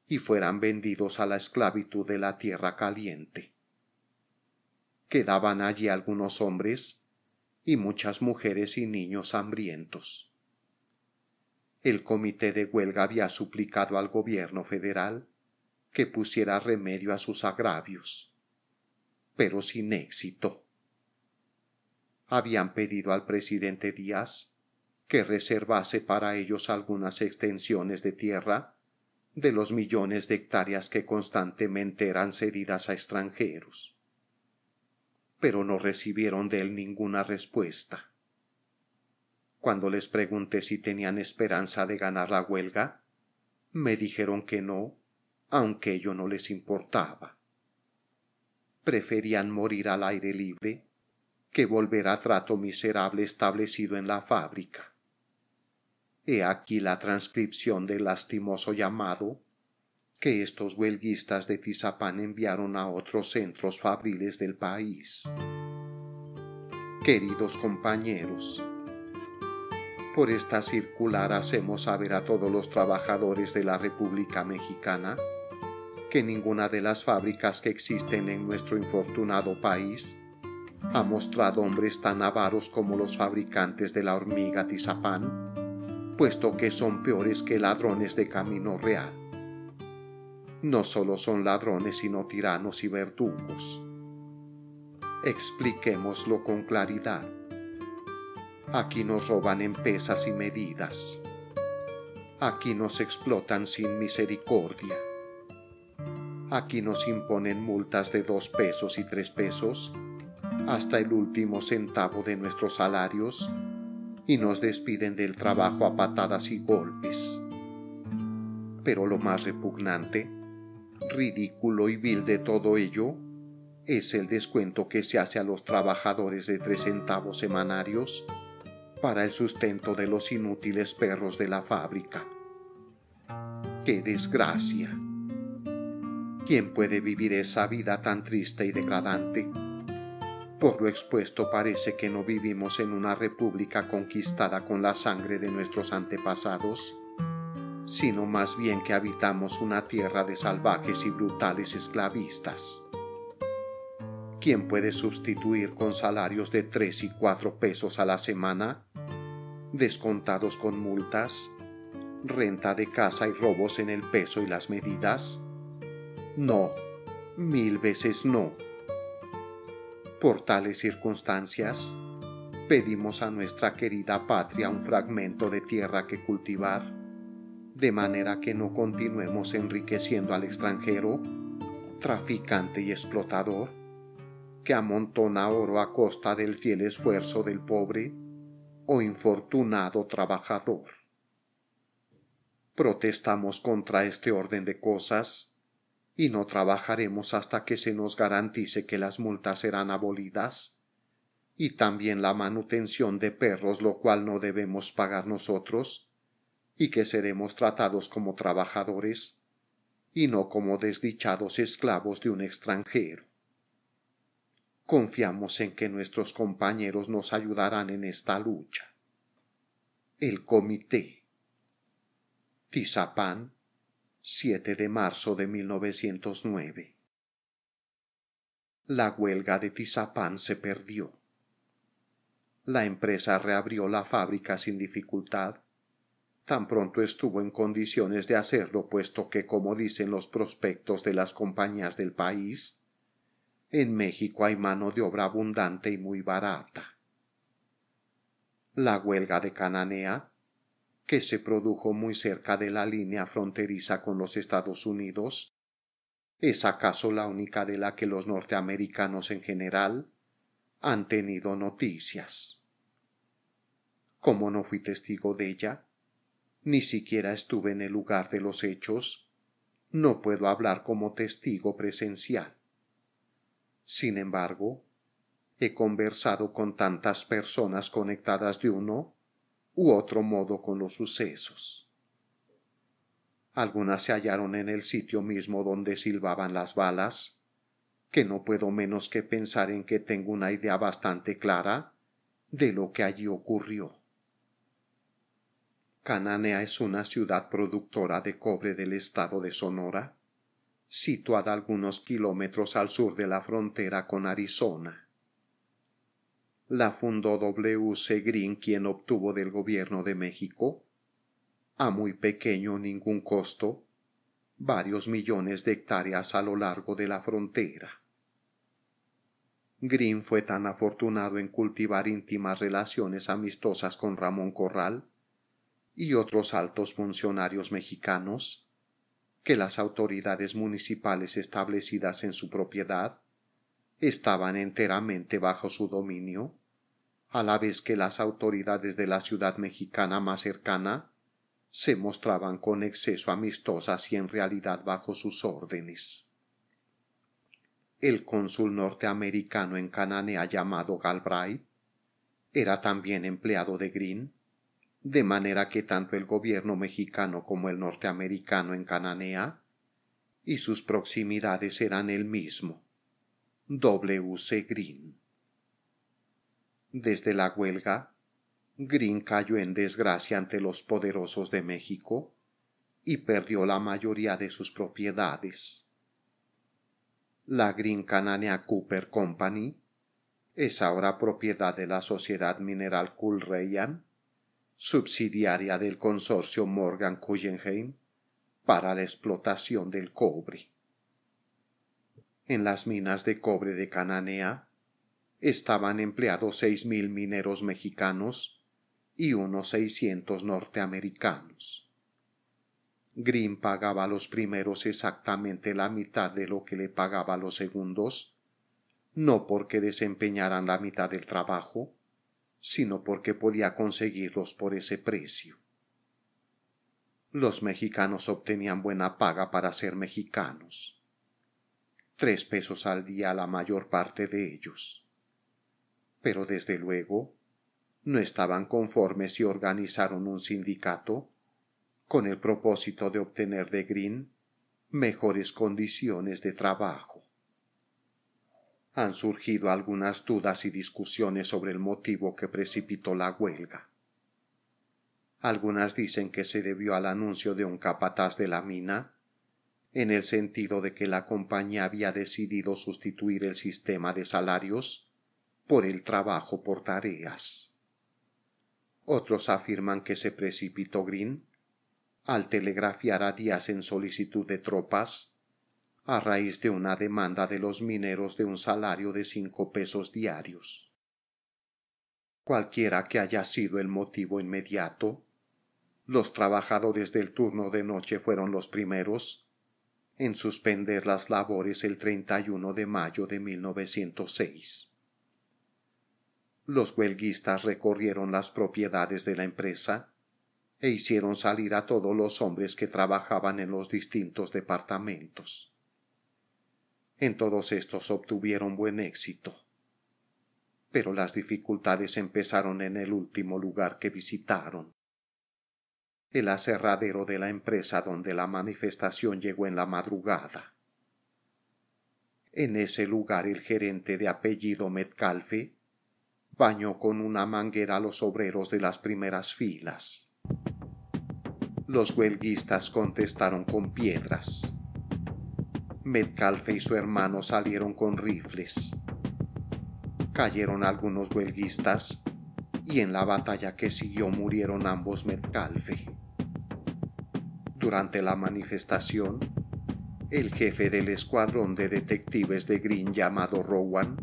y fueran vendidos a la esclavitud de la tierra caliente. Quedaban allí algunos hombres y muchas mujeres y niños hambrientos. El comité de huelga había suplicado al gobierno federal que pusiera remedio a sus agravios, pero sin éxito. Habían pedido al presidente Díaz que reservase para ellos algunas extensiones de tierra de los millones de hectáreas que constantemente eran cedidas a extranjeros, pero no recibieron de él ninguna respuesta. Cuando les pregunté si tenían esperanza de ganar la huelga, me dijeron que no, aunque ello no les importaba. Preferían morir al aire libre que volver a trato miserable establecido en la fábrica. He aquí la transcripción del lastimoso llamado que estos huelguistas de Tizapán enviaron a otros centros fabriles del país. Queridos compañeros, por esta circular hacemos saber a todos los trabajadores de la República Mexicana que ninguna de las fábricas que existen en nuestro infortunado país ha mostrado hombres tan avaros como los fabricantes de la hormiga Tizapán, puesto que son peores que ladrones de Camino Real. No solo son ladrones, sino tiranos y verdugos. Expliquémoslo con claridad. Aquí nos roban en pesas y medidas. Aquí nos explotan sin misericordia. Aquí nos imponen multas de 2 pesos y 3 pesos, hasta el último centavo de nuestros salarios, y nos despiden del trabajo a patadas y golpes. Pero lo más repugnante, ridículo y vil de todo ello es el descuento que se hace a los trabajadores de 3 centavos semanarios para el sustento de los inútiles perros de la fábrica. ¡Qué desgracia! ¿Quién puede vivir esa vida tan triste y degradante? Por lo expuesto parece que no vivimos en una república conquistada con la sangre de nuestros antepasados, sino más bien que habitamos una tierra de salvajes y brutales esclavistas. ¿Quién puede sustituir con salarios de 3 y 4 pesos a la semana, descontados con multas, renta de casa y robos en el peso y las medidas? No, 1000 veces no. Por tales circunstancias, pedimos a nuestra querida patria un fragmento de tierra que cultivar, de manera que no continuemos enriqueciendo al extranjero, traficante y explotador, que amontona oro a costa del fiel esfuerzo del pobre o infortunado trabajador. Protestamos contra este orden de cosas y no trabajaremos hasta que se nos garantice que las multas serán abolidas y también la manutención de perros, lo cual no debemos pagar nosotros, y que seremos tratados como trabajadores y no como desdichados esclavos de un extranjero. Confiamos en que nuestros compañeros nos ayudarán en esta lucha. El Comité. Tizapán, 7 de marzo de 1909. La huelga de Tizapán se perdió. La empresa reabrió la fábrica sin dificultad. Tan pronto estuvo en condiciones de hacerlo, puesto que, como dicen los prospectos de las compañías del país, en México hay mano de obra abundante y muy barata. La huelga de Cananea, que se produjo muy cerca de la línea fronteriza con los Estados Unidos, ¿Es acaso la única de la que los norteamericanos en general han tenido noticias? Como no fui testigo de ella, ni siquiera estuve en el lugar de los hechos, no puedo hablar como testigo presencial. Sin embargo, he conversado con tantas personas conectadas de uno u otro modo con los sucesos. Algunas se hallaron en el sitio mismo donde silbaban las balas, que no puedo menos que pensar en que tengo una idea bastante clara de lo que allí ocurrió. Cananea es una ciudad productora de cobre del estado de Sonora, situada algunos kilómetros al sur de la frontera con Arizona. La fundó W. C. Greene, quien obtuvo del gobierno de México, a muy pequeño o ningún costo, varios millones de hectáreas a lo largo de la frontera. Greene fue tan afortunado en cultivar íntimas relaciones amistosas con Ramón Corral y otros altos funcionarios mexicanos, que las autoridades municipales establecidas en su propiedad estaban enteramente bajo su dominio, a la vez que las autoridades de la ciudad mexicana más cercana se mostraban con exceso amistosas y en realidad bajo sus órdenes. El cónsul norteamericano en Cananea llamado Galbraith era también empleado de Greene, de manera que tanto el gobierno mexicano como el norteamericano en Cananea y sus proximidades eran el mismo, W. C. Greene. Desde la huelga, Greene cayó en desgracia ante los poderosos de México y perdió la mayoría de sus propiedades. La Greene Cananea Copper Company es ahora propiedad de la Sociedad Mineral Culreyan, subsidiaria del consorcio Morgan Guggenheim para la explotación del cobre. En las minas de cobre de Cananea estaban empleados 6,000 mineros mexicanos y unos 600 norteamericanos. Greene pagaba a los primeros exactamente la mitad de lo que le pagaba a los segundos, no porque desempeñaran la mitad del trabajo, sino porque podía conseguirlos por ese precio. Los mexicanos obtenían buena paga para ser mexicanos. 3 pesos al día la mayor parte de ellos. Pero desde luego no estaban conformes y organizaron un sindicato con el propósito de obtener de Greene mejores condiciones de trabajo. Han surgido algunas dudas y discusiones sobre el motivo que precipitó la huelga. Algunas dicen que se debió al anuncio de un capataz de la mina, en el sentido de que la compañía había decidido sustituir el sistema de salarios por el trabajo por tareas. Otros afirman que se precipitó Greene al telegrafiar a Díaz en solicitud de tropas, a raíz de una demanda de los mineros de un salario de 5 pesos diarios. Cualquiera que haya sido el motivo inmediato, los trabajadores del turno de noche fueron los primeros en suspender las labores el 31 de mayo de 1906. Los huelguistas recorrieron las propiedades de la empresa e hicieron salir a todos los hombres que trabajaban en los distintos departamentos. En todos estos obtuvieron buen éxito. Pero las dificultades empezaron en el último lugar que visitaron, el aserradero de la empresa donde la manifestación llegó en la madrugada. En ese lugar el gerente de apellido Metcalfe bañó con una manguera a los obreros de las primeras filas. Los huelguistas contestaron con piedras. Metcalfe y su hermano salieron con rifles. Cayeron algunos huelguistas y en la batalla que siguió murieron ambos Metcalfe. Durante la manifestación, el jefe del escuadrón de detectives de Greene llamado Rowan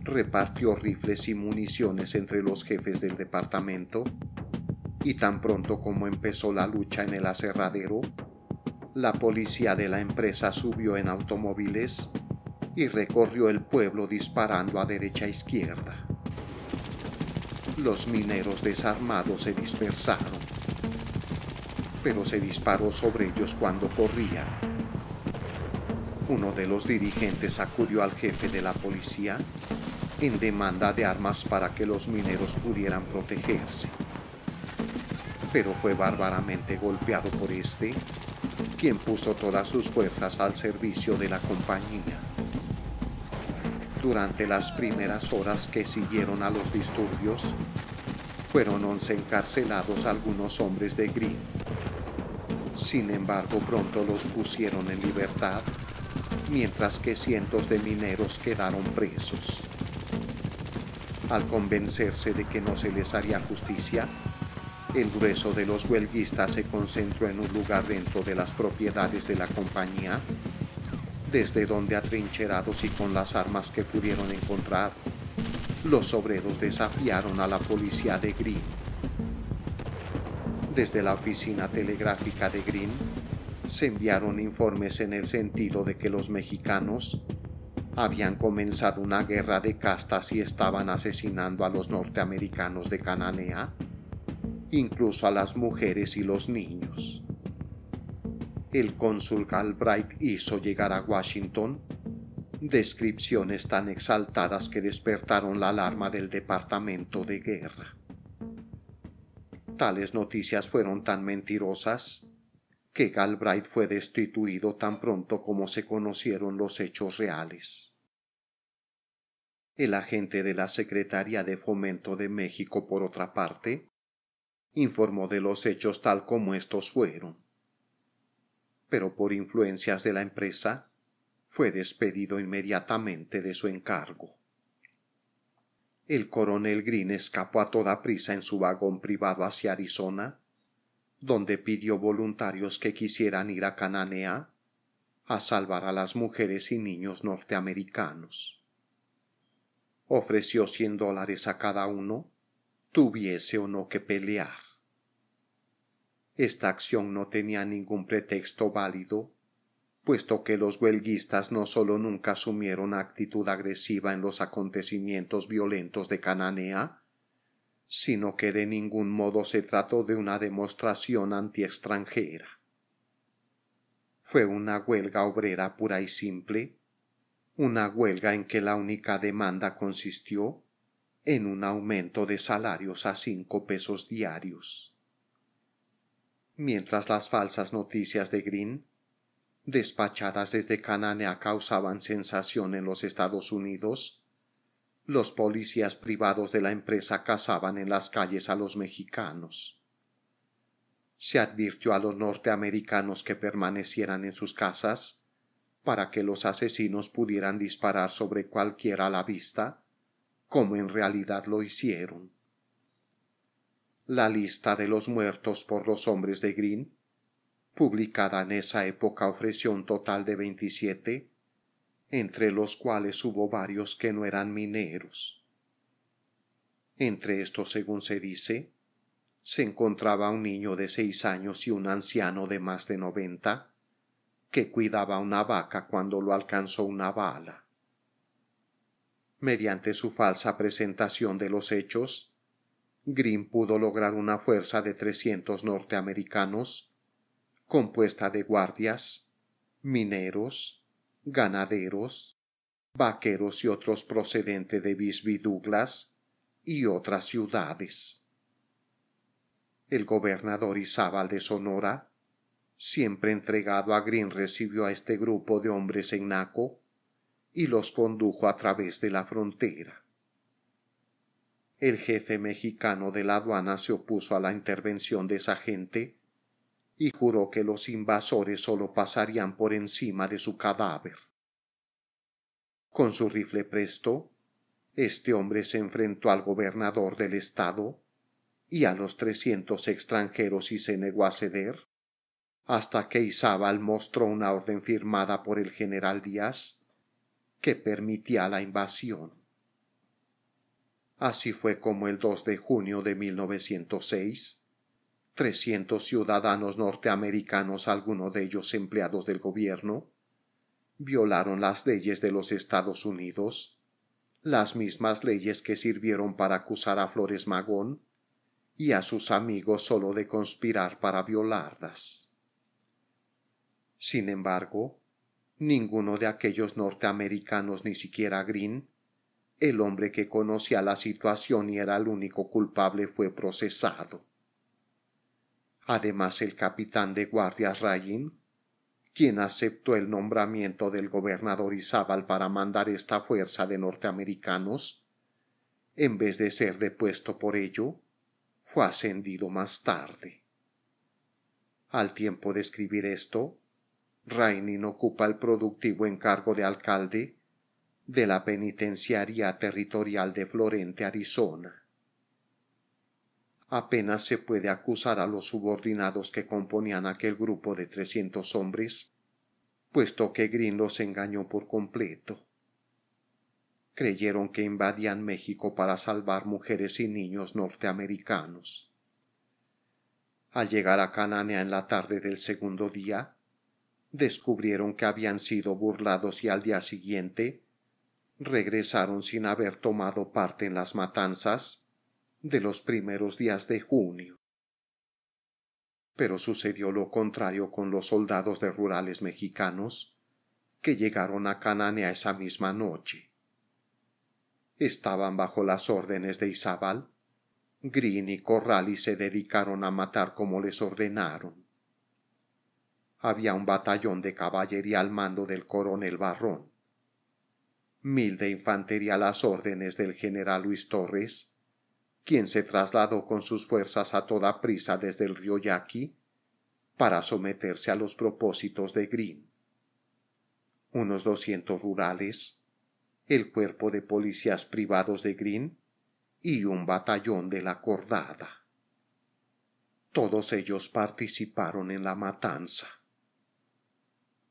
repartió rifles y municiones entre los jefes del departamento y tan pronto como empezó la lucha en el aserradero, La policía de la empresa subió en automóviles y recorrió el pueblo disparando a derecha e izquierda. Los mineros desarmados se dispersaron, pero se disparó sobre ellos cuando corrían. Uno de los dirigentes acudió al jefe de la policía en demanda de armas para que los mineros pudieran protegerse, pero fue bárbaramente golpeado por este, quien puso todas sus fuerzas al servicio de la compañía. Durante las primeras horas que siguieron a los disturbios, fueron 11 encarcelados algunos hombres de Green. Sin embargo, pronto los pusieron en libertad, mientras que cientos de mineros quedaron presos. Al convencerse de que no se les haría justicia, el grueso de los huelguistas se concentró en un lugar dentro de las propiedades de la compañía, desde donde, atrincherados y con las armas que pudieron encontrar, los obreros desafiaron a la policía de Green. Desde la oficina telegráfica de Green se enviaron informes en el sentido de que los mexicanos habían comenzado una guerra de castas y estaban asesinando a los norteamericanos de Cananea, incluso a las mujeres y los niños. El cónsul Galbraith hizo llegar a Washington descripciones tan exaltadas que despertaron la alarma del Departamento de Guerra. Tales noticias fueron tan mentirosas que Galbraith fue destituido tan pronto como se conocieron los hechos reales. El agente de la Secretaría de Fomento de México, por otra parte, informó de los hechos tal como estos fueron, pero por influencias de la empresa fue despedido inmediatamente de su encargo. El coronel Green escapó a toda prisa en su vagón privado hacia Arizona, donde pidió voluntarios que quisieran ir a Cananea a salvar a las mujeres y niños norteamericanos. Ofreció $100 a cada uno, tuviese o no que pelear. Esta acción no tenía ningún pretexto válido, puesto que los huelguistas no solo nunca asumieron actitud agresiva en los acontecimientos violentos de Cananea, sino que de ningún modo se trató de una demostración anti-extranjera. Fue una huelga obrera pura y simple, una huelga en que la única demanda consistió en un aumento de salarios a 5 pesos diarios. Mientras las falsas noticias de Green, despachadas desde Cananea, causaban sensación en los Estados Unidos, los policías privados de la empresa cazaban en las calles a los mexicanos. Se advirtió a los norteamericanos que permanecieran en sus casas para que los asesinos pudieran disparar sobre cualquiera a la vista, como en realidad lo hicieron. La lista de los muertos por los hombres de Green, publicada en esa época, ofreció un total de 27, entre los cuales hubo varios que no eran mineros. Entre estos, según se dice, se encontraba un niño de 6 años y un anciano de más de 90, que cuidaba una vaca cuando lo alcanzó una bala. Mediante su falsa presentación de los hechos, Green pudo lograr una fuerza de 300 norteamericanos, compuesta de guardias, mineros, ganaderos, vaqueros y otros procedentes de Bisbee Douglas y otras ciudades. El gobernador Izábal de Sonora, siempre entregado a Green, recibió a este grupo de hombres en Naco y los condujo a través de la frontera. El jefe mexicano de la aduana se opuso a la intervención de esa gente y juró que los invasores solo pasarían por encima de su cadáver. Con su rifle presto, este hombre se enfrentó al gobernador del estado y a los 300 extranjeros y se negó a ceder, hasta que Izábal mostró una orden firmada por el general Díaz que permitía la invasión. Así fue como el 2 de junio de 1906, 300 ciudadanos norteamericanos, algunos de ellos empleados del gobierno, violaron las leyes de los Estados Unidos, las mismas leyes que sirvieron para acusar a Flores Magón y a sus amigos solo de conspirar para violarlas. Sin embargo, ninguno de aquellos norteamericanos, ni siquiera Green, el hombre que conocía la situación y era el único culpable, fue procesado. Además, el capitán de guardias Ryan, quien aceptó el nombramiento del gobernador Izábal para mandar esta fuerza de norteamericanos, en vez de ser depuesto por ello, fue ascendido más tarde. Al tiempo de escribir esto, Ryan ocupa el productivo encargo de alcalde de la penitenciaría territorial de Florence, Arizona. Apenas se puede acusar a los subordinados que componían aquel grupo de 300 hombres, puesto que Green los engañó por completo. Creyeron que invadían México para salvar mujeres y niños norteamericanos. Al llegar a Cananea en la tarde del segundo día, descubrieron que habían sido burlados y al día siguiente regresaron sin haber tomado parte en las matanzas de los primeros días de junio. Pero sucedió lo contrario con los soldados de rurales mexicanos que llegaron a Cananea esa misma noche. Estaban bajo las órdenes de Izábal, Green y Corral y se dedicaron a matar como les ordenaron. Había un batallón de caballería al mando del coronel Barrón, 1000 de infantería a las órdenes del general Luis Torres, quien se trasladó con sus fuerzas a toda prisa desde el río Yaqui para someterse a los propósitos de Green. Unos 200 rurales, el cuerpo de policías privados de Green y un batallón de la Cordada. Todos ellos participaron en la matanza.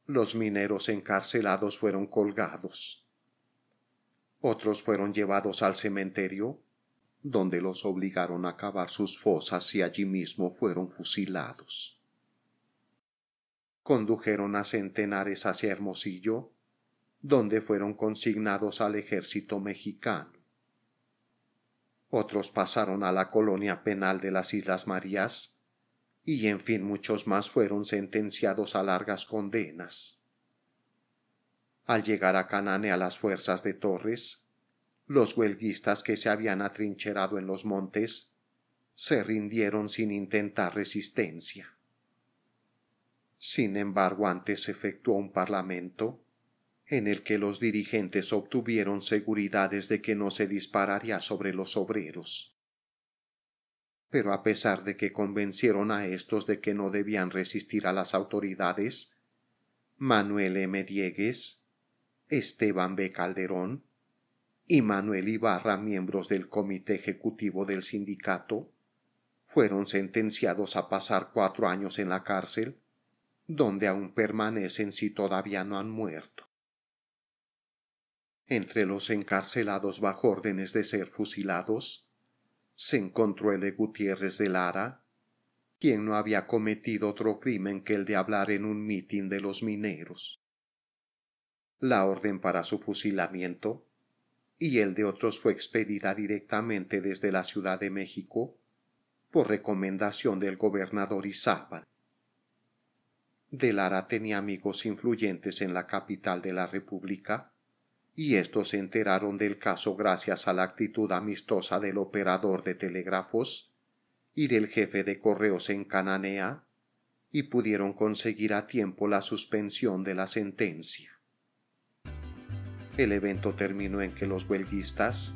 Los mineros encarcelados fueron colgados. Otros fueron llevados al cementerio, donde los obligaron a cavar sus fosas y allí mismo fueron fusilados. Condujeron a centenares hacia Hermosillo, donde fueron consignados al ejército mexicano. Otros pasaron a la colonia penal de las Islas Marías, y en fin muchos más fueron sentenciados a largas condenas. Al llegar a Cananea las fuerzas de Torres, los huelguistas que se habían atrincherado en los montes se rindieron sin intentar resistencia. Sin embargo, antes se efectuó un parlamento en el que los dirigentes obtuvieron seguridades de que no se dispararía sobre los obreros. Pero a pesar de que convencieron a estos de que no debían resistir a las autoridades, Manuel M. Diegues, Esteban B. Calderón y Manuel Ibarra, miembros del comité ejecutivo del sindicato, fueron sentenciados a pasar 4 años en la cárcel, donde aún permanecen si todavía no han muerto. Entre los encarcelados bajo órdenes de ser fusilados, se encontró L. Gutiérrez de Lara, quien no había cometido otro crimen que el de hablar en un mitin de los mineros. La orden para su fusilamiento y el de otros fue expedida directamente desde la Ciudad de México por recomendación del gobernador Izábal. De Lara tenía amigos influyentes en la capital de la República, y estos se enteraron del caso gracias a la actitud amistosa del operador de telégrafos y del jefe de correos en Cananea, y pudieron conseguir a tiempo la suspensión de la sentencia. El evento terminó en que los huelguistas,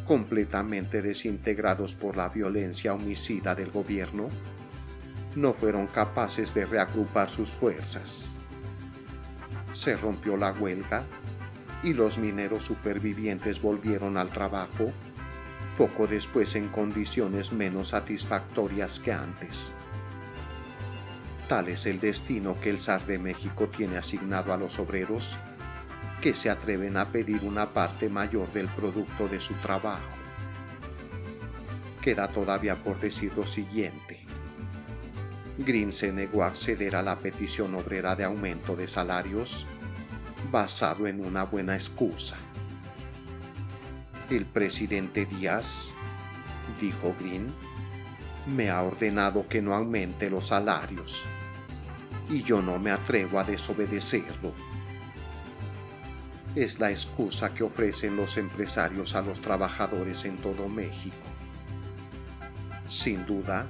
completamente desintegrados por la violencia homicida del gobierno, no fueron capaces de reagrupar sus fuerzas. Se rompió la huelga y los mineros supervivientes volvieron al trabajo poco después en condiciones menos satisfactorias que antes. Tal es el destino que el zar de México tiene asignado a los obreros que se atreven a pedir una parte mayor del producto de su trabajo. Queda todavía por decir lo siguiente. Green se negó a acceder a la petición obrera de aumento de salarios basado en una buena excusa. El presidente Díaz, dijo Green, me ha ordenado que no aumente los salarios y yo no me atrevo a desobedecerlo. Es la excusa que ofrecen los empresarios a los trabajadores en todo México. Sin duda,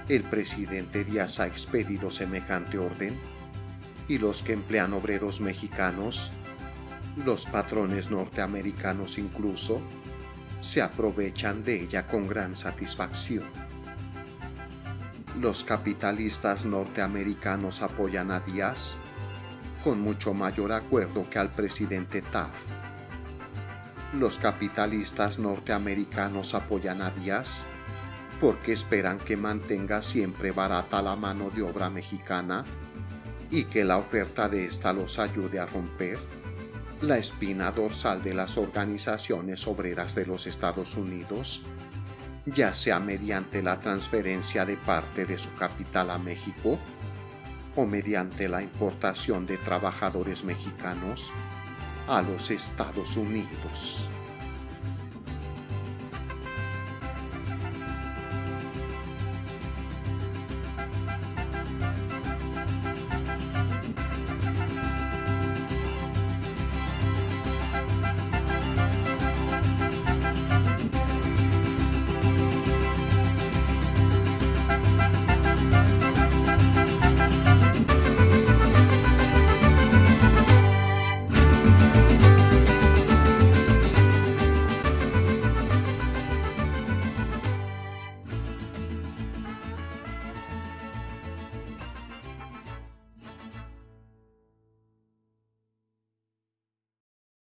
el presidente Díaz ha expedido semejante orden y los que emplean obreros mexicanos, los patrones norteamericanos incluso, se aprovechan de ella con gran satisfacción. Los capitalistas norteamericanos apoyan a Díaz con mucho mayor acuerdo que al presidente Taft. Los capitalistas norteamericanos apoyan a Díaz porque esperan que mantenga siempre barata la mano de obra mexicana y que la oferta de ésta los ayude a romper la espina dorsal de las organizaciones obreras de los Estados Unidos, ya sea mediante la transferencia de parte de su capital a México o mediante la importación de trabajadores mexicanos a los Estados Unidos.